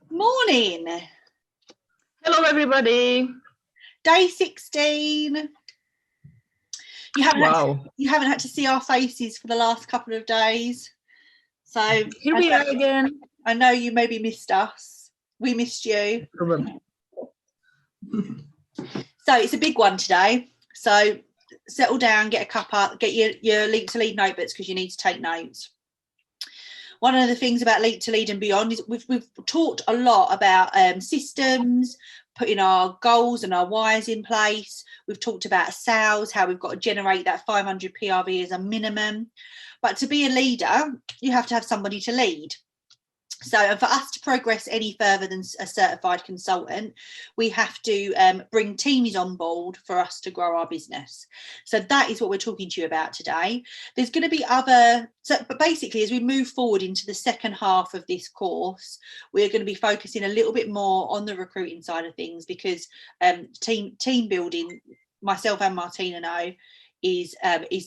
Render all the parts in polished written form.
Morning. Hello, everybody. Day 16. You haven't Wow. had to see our faces for the last couple of days. So Here we are again. I know you maybe missed us. We missed you. Probably. So it's a big one today. So settle down, get a cuppa, get your Leap to Lead notebooks because you need to take notes. One of the things about Leap to Lead and beyond is we've talked a lot about systems, putting our goals and our whys in place. We've talked about sales, how we've got to generate that 500 PRV as a minimum. But to be a leader, you have to have somebody to lead. So for us to progress any further than a certified consultant, we have to bring teams on board for us to grow our business. So that is what we're talking to you about today. There's going to be but basically, as we move forward into the second half of this course, we're going to be focusing a little bit more on the recruiting side of things because team building, myself and Martina know, is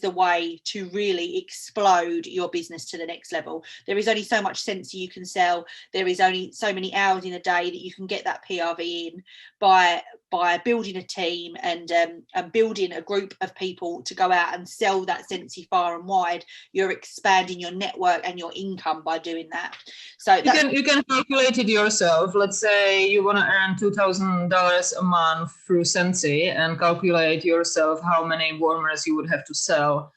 the way to really explode your business to the next level. There is only so much Scentsy you can sell. There is only so many hours in a day that you can get that PRV in by building a team and building a group of people to go out and sell that Scentsy far and wide. You're expanding your network and your income by doing that. So you can calculate it yourself. Let's say you want to earn $2,000 a month through Scentsy and calculate yourself how many warmers you would have to sell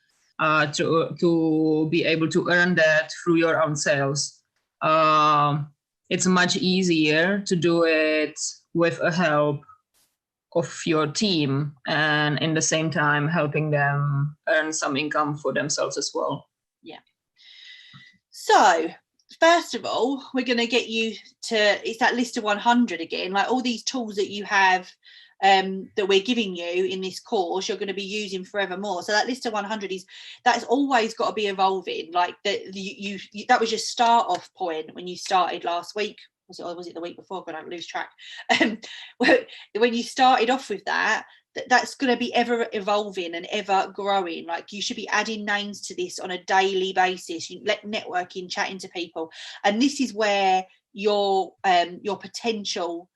to be able to earn that through your own sales. It's much easier to do it with a help of your team and in the same time helping them earn some income for themselves as well. Yeah. So first of all, we're going to get you to, it's that list of 100 again, like all these tools that you have that we're giving you in this course, you're going to be using forevermore. So that list of 100 that's always got to be evolving. Like that, that was your start off point when you started last week. Was it the week before? God, I lose track. When you started off with that's going to be ever evolving and ever growing. Like you should be adding names to this on a daily basis. You let networking, chatting to people, and this is where your potential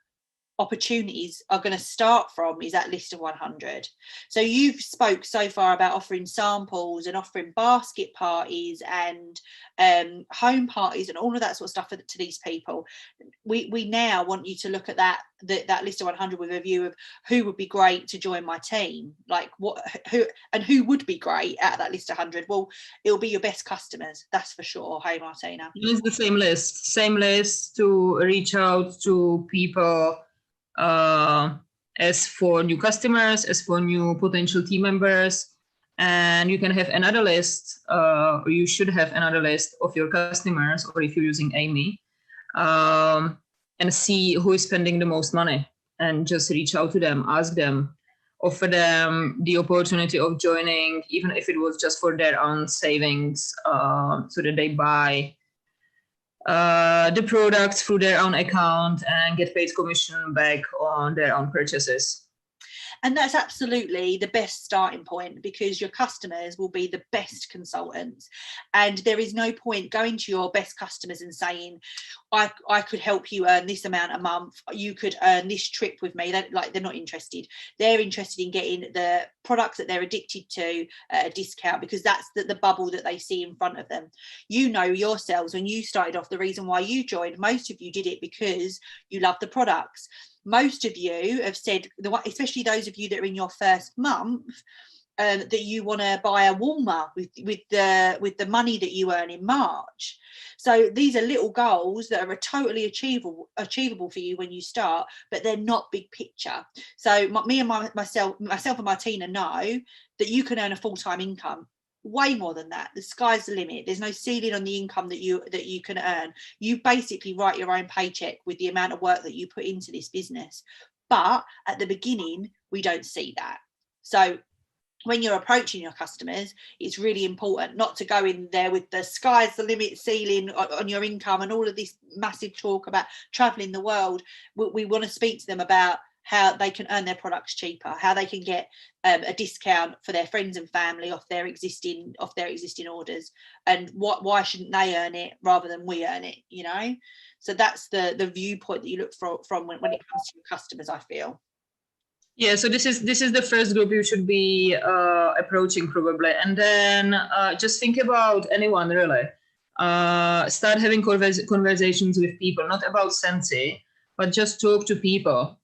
opportunities are going to start from, is that list of 100. So you've spoke so far about offering samples and offering basket parties and home parties and all of that sort of stuff to these people. We now want you to look at that list of 100 with a view of who would be great to join my team, like who would be great out of that list of 100. Well, it'll be your best customers, that's for sure. Hey, Martina, it's the same list to reach out to people as for new customers, as for new potential team members. And you can have another list, or you should have another list of your customers, or if you're using Amy, and see who is spending the most money and just reach out to them, ask them, offer them the opportunity of joining, even if it was just for their own savings, so that they buy the products through their own account and get paid commission back on their own purchases. And that's absolutely the best starting point, because your customers will be the best consultants. And there is no point going to your best customers and saying, I could help you earn this amount a month. You could earn this trip with me. They're not interested. They're interested in getting the products that they're addicted to at a discount, because that's the bubble that they see in front of them. You know yourselves, when you started off, the reason why you joined, most of you did it because you love the products. Most of you have said, especially those of you that are in your first month, that you want to buy a warmer with the money that you earn in March. So these are little goals that are totally achievable for you when you start, but they're not big picture. So myself and Martina know that you can earn a full-time income. Way more than that. The sky's the limit. There's no ceiling on the income that you can earn. You basically write your own paycheck with the amount of work that you put into this business. But at the beginning, we don't see that. So when you're approaching your customers, it's really important not to go in there with the sky's the limit ceiling on your income and all of this massive talk about traveling the world. We want to speak to them about how they can earn their products cheaper, how they can get a discount for their friends and family off their existing orders, and why shouldn't they earn it rather than we earn it, you know? So that's the viewpoint that you look from when it comes to your customers, I feel. Yeah, so this is the first group you should be approaching probably, and then just think about anyone really. Start having conversations with people, not about Scentsy, but just talk to people.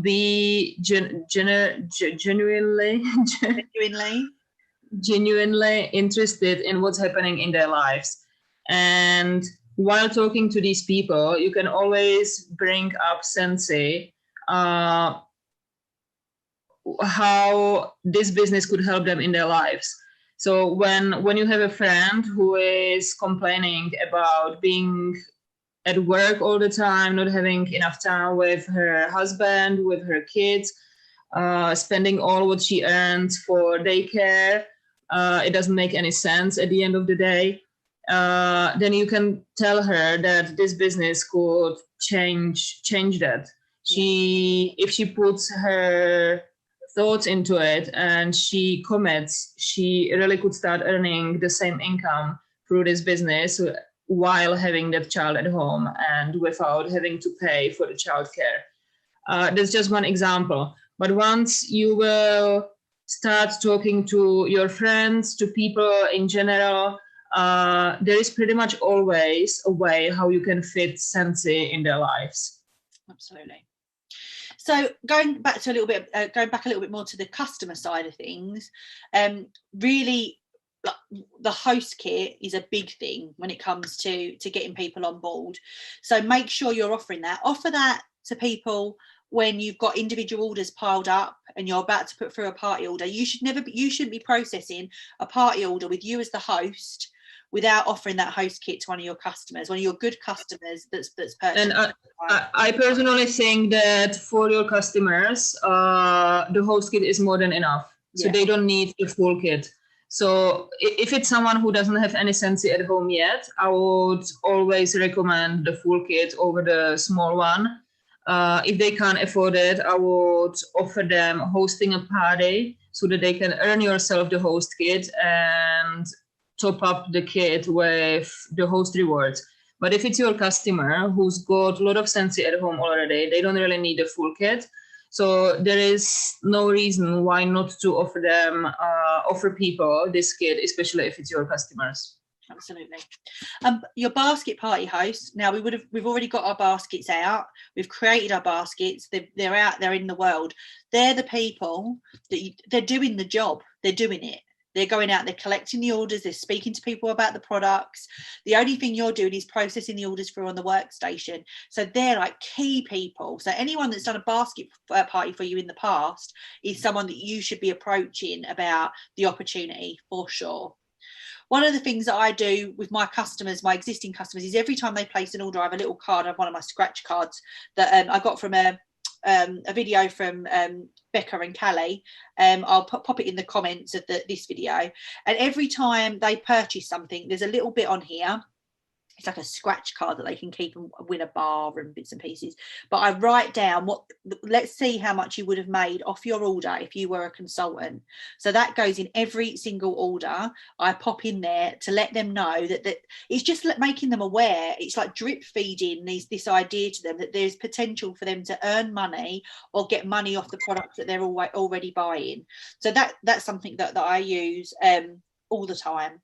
Be genuinely interested in what's happening in their lives. And while talking to these people, you can always bring up Scentsy, how this business could help them in their lives. So when you have a friend who is complaining about being at work all the time, not having enough time with her husband, with her kids, spending all what she earns for daycare, it doesn't make any sense at the end of the day, then you can tell her that this business could change that. If she puts her thoughts into it and she commits, she really could start earning the same income through this business while having that child at home and without having to pay for the childcare. That's just one example. But once you will start talking to your friends, to people in general, there is pretty much always a way how you can fit Scentsy in their lives. Absolutely. So going back a little bit more to the customer side of things, really, the host kit is a big thing when it comes to getting people on board. So make sure you're offering that. Offer that to people when you've got individual orders piled up and you're about to put through a party order. You shouldn't be processing a party order with you as the host without offering that host kit to one of your customers, one of your good customers that's purchased. And I personally think that for your customers, the host kit is more than enough. So they don't need the full kit. So if it's someone who doesn't have any Scentsy at home yet, I would always recommend the full kit over the small one. If they can't afford it, I would offer them hosting a party so that they can earn yourself the host kit and top up the kit with the host rewards. But if it's your customer who's got a lot of Scentsy at home already, they don't really need a full kit. So there is no reason why not to offer people this kit, especially if it's your customers. Absolutely. Your basket party hosts. Now we've already got our baskets out. We've created our baskets. They're out there in the world. They're the people that they're doing the job. They're doing it. They're going out, they're collecting the orders, they're speaking to people about the products. The only thing you're doing is processing the orders through on the workstation. So they're like key people. So anyone that's done a basket party for you in the past is someone that you should be approaching about the opportunity, for sure. One of the things that I do with my customers, my existing customers, is every time they place an order, I have a little card. I have one of my scratch cards that I got from a video from Becca and Callie. I'll pop it in the comments of this video. And every time they purchase something, there's a little bit on here. It's like a scratch card that they can keep and win a bar and bits and pieces. But I write down let's see how much you would have made off your order if you were a consultant. So that goes in every single order. I pop in there to let them know that it's just making them aware. It's like drip feeding this idea to them that there's potential for them to earn money or get money off the products that they're already buying. So that's something that I use all the time.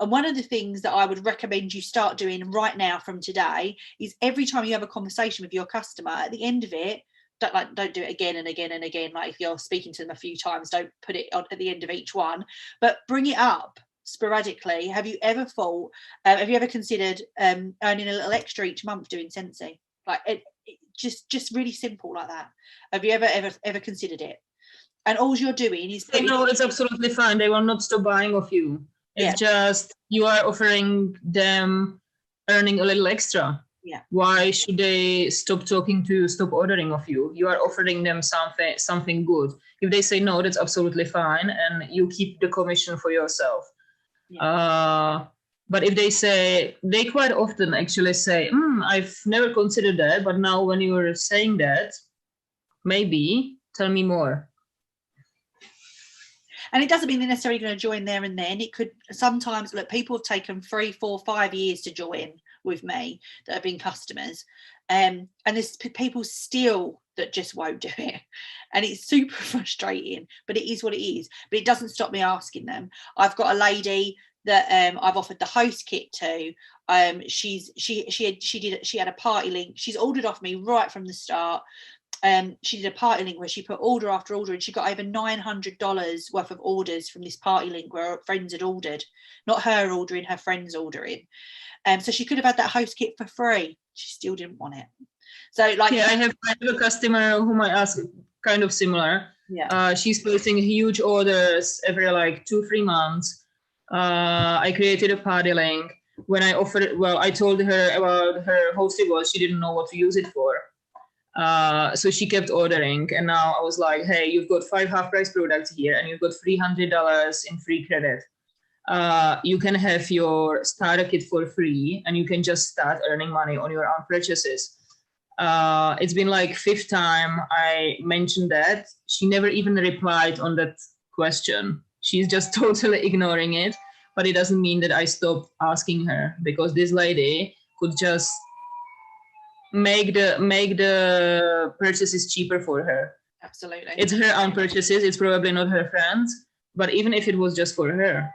And one of the things that I would recommend you start doing right now from today is every time you have a conversation with your customer, at the end of it, don't do it again and again and again. Like if you're speaking to them a few times, don't put it on at the end of each one, but bring it up sporadically. Have you ever considered earning a little extra each month doing Scentsy? Like it just really simple like that. Have you ever considered it? And all you're doing is it's absolutely fine. They will not stop buying of you. It's just you are offering them earning a little extra. Yeah. Why should they stop talking to you, stop ordering of you? You are offering them something good. If they say no, that's absolutely fine, and you keep the commission for yourself. Yeah. But if they quite often actually say, I've never considered that, but now when you are saying that, Maybe. Tell me more. And it doesn't mean they're necessarily going to join there and then. It could sometimes, look, people have taken 3, 4, 5 years to join with me that have been customers. And there's people still that just won't do it. And it's super frustrating, but it is what it is. But it doesn't stop me asking them. I've got a lady that I've offered the host kit to. She had a party link. She's ordered off me right from the start. She did a party link where she put order after order, and she got over $900 worth of orders from this party link where her friends had ordered, not her ordering, her friends ordering. So she could have had that host kit for free. She still didn't want it. So like, yeah, I have a customer whom I ask kind of similar. Yeah. She's placing huge orders every like 2-3 months. I created a party link. When I offered it, well, I told her about her hosted was, she didn't know what to use it for. So she kept ordering, and now I was like, hey, you've got 5 half-price products here, and you've got $300 in free credit. You can have your starter kit for free, and you can just start earning money on your own purchases. It's been like 5th time I mentioned that. She never even replied on that question. She's just totally ignoring it, but it doesn't mean that I stopped asking her, because this lady could just make the purchases cheaper for her. Absolutely. It's her own purchases. It's probably not her friends, but even if it was just for her.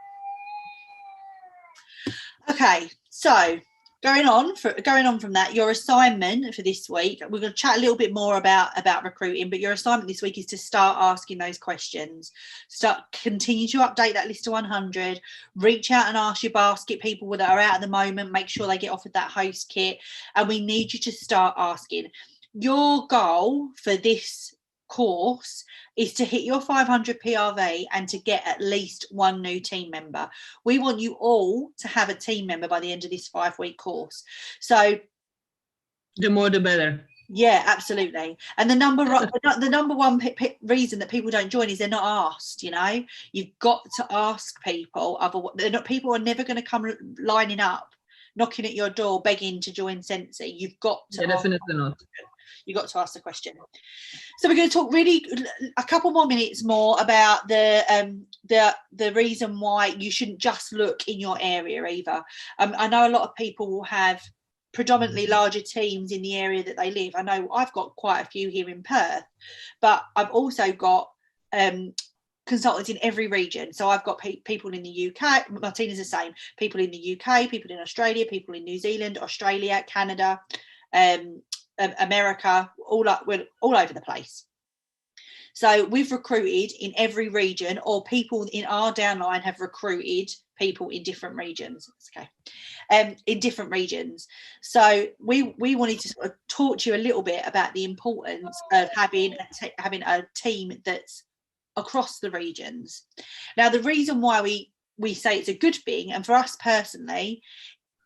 Okay, so going on from that, your assignment for this week, we're going to chat a little bit more about recruiting, but your assignment this week is to start asking those questions. Continue to update that list of 100, reach out and ask your basket people that are out at the moment, make sure they get offered that host kit, and we need you to start asking. Your goal for this course is to hit your 500 PRV and to get at least 1 new team member. We want you all to have a team member by the end of this 5-week course. So the more the better. Yeah, absolutely. And the number one reason that people don't join is they're not asked. You know, you've got to ask people. Otherwise, people are never going to come lining up, knocking at your door, begging to join Scentsy. You've got to. Yeah, definitely not. You got to ask the question. So we're going to talk really a couple more minutes more about the reason why you shouldn't just look in your area either. I know a lot of people will have predominantly larger teams in the area that they live. I know I've got quite a few here in Perth, but I've also got consultants in every region. So I've got people in the UK. Martina's the same. People in the UK, people in Australia, people in New Zealand, Australia, Canada, America, all over the place. So we've recruited in every region, or people in our downline have recruited people in different regions. Okay, in different regions. So we wanted to sort of talk to you a little bit about the importance of having a team that's across the regions. Now, the reason why we say it's a good thing, and for us personally,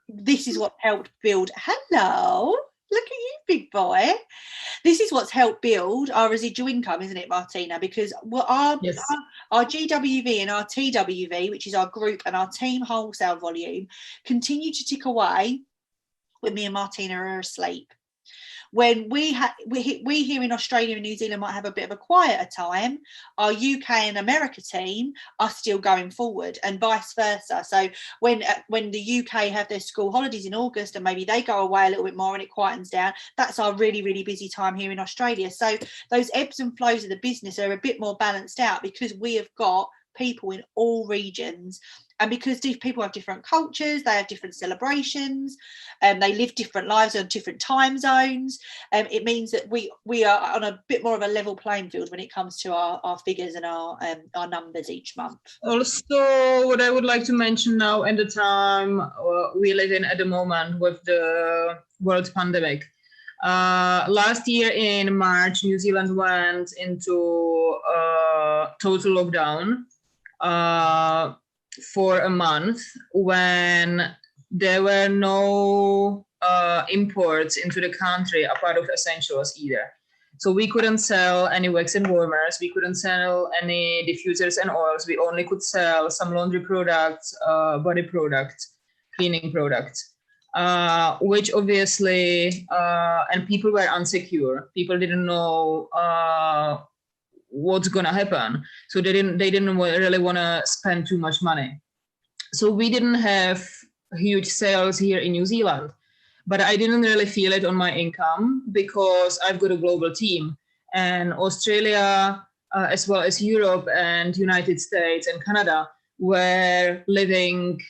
this is what helped build. Hello. Look at you, big boy. This is what's helped build our residual income, isn't it, Martina? Because our GWV and our TWV, which is our group and our team wholesale volume, continue to tick away when me and Martina are asleep. When we here in Australia and New Zealand might have a bit of a quieter time, our UK and America team are still going forward, and vice versa. So when the UK have their school holidays in August and maybe they go away a little bit more and it quietens down, that's our really, really busy time here in Australia. So those ebbs and flows of the business are a bit more balanced out because we have got people in all regions. And because people have different cultures, they have different celebrations, and they live different lives on different time zones. It means that we are on a bit more of a level playing field when it comes to our figures and our numbers each month. Also, what I would like to mention now, at the time we live in at the moment with the world pandemic. Last year in March, New Zealand went into total lockdown for a month, when there were no imports into the country apart of essentials either. So we couldn't sell any wax and warmers, we couldn't sell any diffusers and oils, we only could sell some laundry products, body products, cleaning products. which obviously, and people were insecure. People didn't know what's gonna happen, so they didn't really want to spend too much money. So we didn't have huge sales here in New Zealand, but I didn't really feel it on my income because I've got a global team, and Australia, as well as Europe and United States and Canada, were living,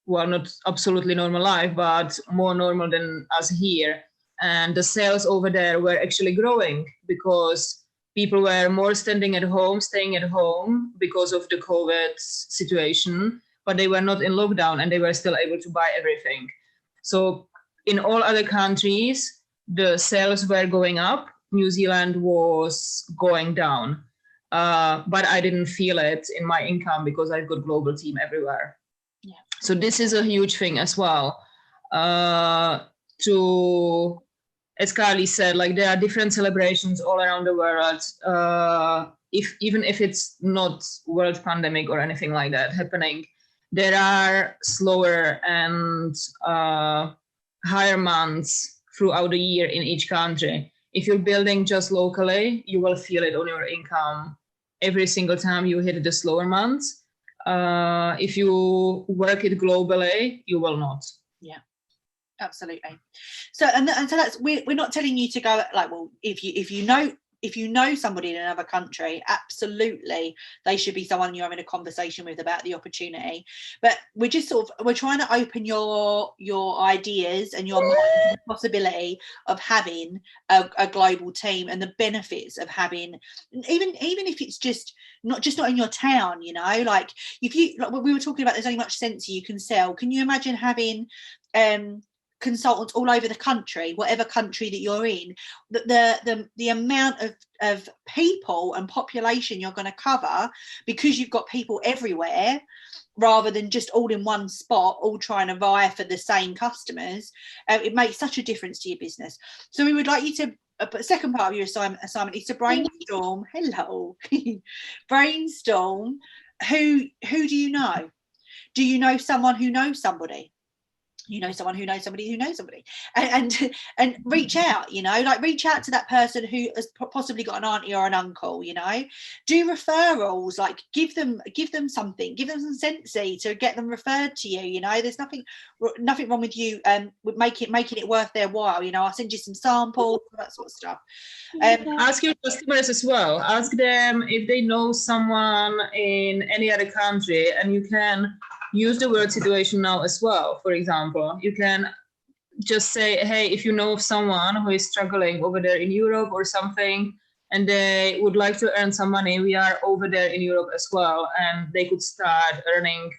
well, not absolutely normal life, but more normal than us here. And the sales over there were actually growing because people were more staying at home because of the COVID situation, but they were not in lockdown and they were still able to buy everything. So in all other countries, the sales were going up. New Zealand was going down. But I didn't feel it in my income because I've got global team everywhere. Yeah. So this is a huge thing as well. As Carly said, like there are different celebrations all around the world. Even if it's not world pandemic or anything like that happening, there are slower and higher months throughout the year in each country. If you're building just locally, you will feel it on your income every single time you hit the slower months. If you work it globally, you will not. Yeah, absolutely. So and so that's we're not telling you to go like, well, if you know somebody in another country, absolutely they should be someone you're having a conversation with about the opportunity. But we're just we're trying to open your ideas and your mind to the possibility of having a global team and the benefits of having, even if it's just not in your town, like if you, like we were talking about, there's only much Scentsy you can sell. Can you imagine having consultants all over the country, whatever country that you're in, the amount of people and population you're going to cover because you've got people everywhere rather than just all in one spot, all trying to vie for the same customers. It makes such a difference to your business. So we would like you to, the second part of your assignment is to brainstorm. Hello. Brainstorm. Who do you know? Do you know someone who knows somebody? You know someone who knows somebody who knows somebody, and reach out, like reach out to that person who has possibly got an auntie or an uncle, do referrals, like give them something, give them some Scentsy to get them referred to you. There's nothing wrong with you with making it worth their while. I'll send you some samples, that sort of stuff. Ask your customers as well. Ask them if they know someone in any other country, and you can use the word situation now as well. For example, you can just say, hey, if you know of someone who is struggling over there in Europe or something, and they would like to earn some money, we are over there in Europe as well, and they could start earning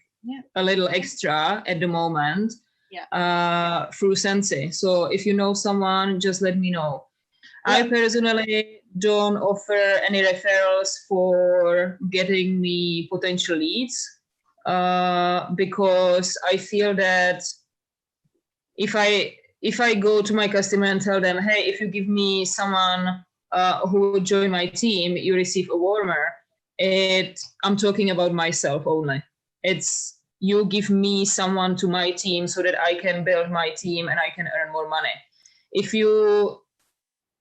a little extra at the moment through Scentsy. So if you know someone, just let me know. I personally don't offer any referrals for getting me potential leads. Because I feel that if I go to my customer and tell them, hey, if you give me someone who would join my team, you receive a warmer, I'm talking about myself only. It's you give me someone to my team so that I can build my team and I can earn more money.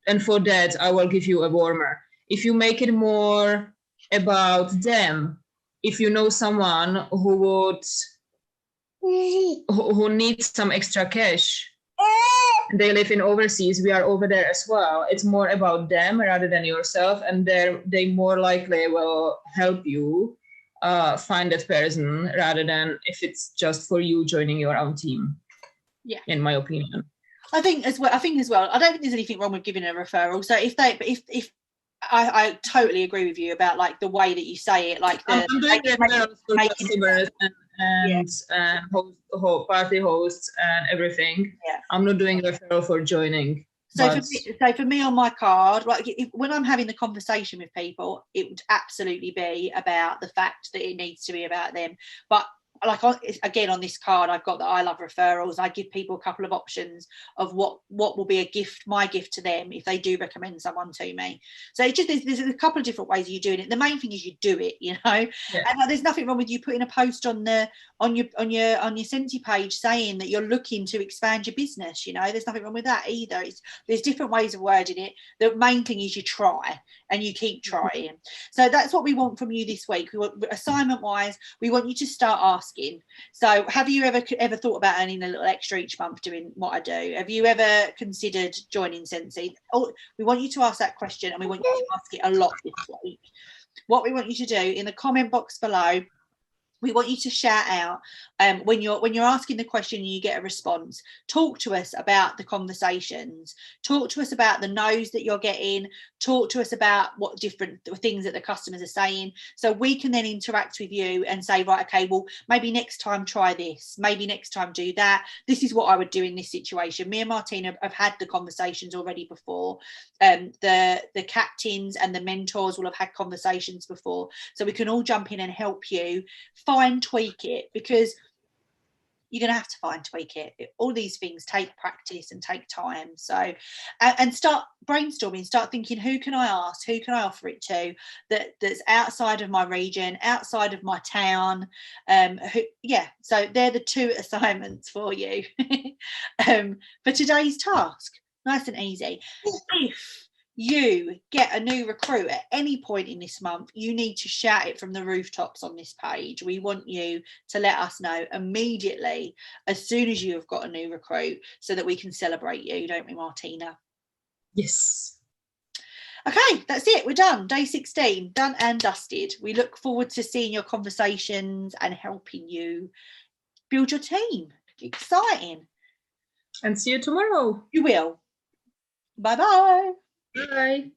And for that, I will give you a warmer. If you make it more about them, if you know someone who needs some extra cash, they live in overseas, we are over there as well. It's more about them rather than yourself, and they more likely will help you find that person rather than if it's just for you joining your own team. Yeah, in my opinion. I think as well. I don't think there's anything wrong with giving a referral. So if I totally agree with you about like the way that you say it, like I'm doing referrals for customers and party hosts and everything. Yeah. I'm not doing referral for joining. So for me on my card, like when I'm having the conversation with people, it would absolutely be about the fact that it needs to be about them. But like again on this card I've got that I love referrals. I give people a couple of options of what will be a gift, my gift to them if they do recommend someone to me. So it's just there's a couple of different ways of you doing it. The main thing is you do it, you know. Yeah. And like, there's nothing wrong with you putting a post on your Scentsy page saying that you're looking to expand your business, you know. There's nothing wrong with that either. There's different ways of wording it. The main thing is you try and you keep trying. So that's what we want from you this week. We want, assignment wise, we want you to start asking. So have you ever thought about earning a little extra each month doing what I do? Have you ever considered joining Scentsy? Oh, we want you to ask that question, and we want you to ask it a lot this week. What we want you to do in the comment box below, we want you to shout out when you're asking the question and you get a response. Talk to us about the conversations. Talk to us about the no's that you're getting. Talk to us about what different things that the customers are saying, so we can then interact with you and say, right, okay, well, maybe next time try this, maybe next time do that. This is what I would do in this situation. Me and Martina have had the conversations already before. The captains and the mentors will have had conversations before, so we can all jump in and help you tweak it, because you're going to have to tweak it. All these things take practice and take time. So and start brainstorming, start thinking, who can I ask, who can I offer it to that's outside of my region, outside of my town. So they're the 2 assignments for you for today's task. Nice and easy. If you get a new recruit at any point in this month, you need to shout it from the rooftops on this page. We want you to let us know immediately as soon as you have got a new recruit, so that we can celebrate you, don't we, Martina? Yes. Okay, that's it. We're done. Day 16, done and dusted. We look forward to seeing your conversations and helping you build your team. Exciting. And see you tomorrow. You will. Bye-bye. Bye.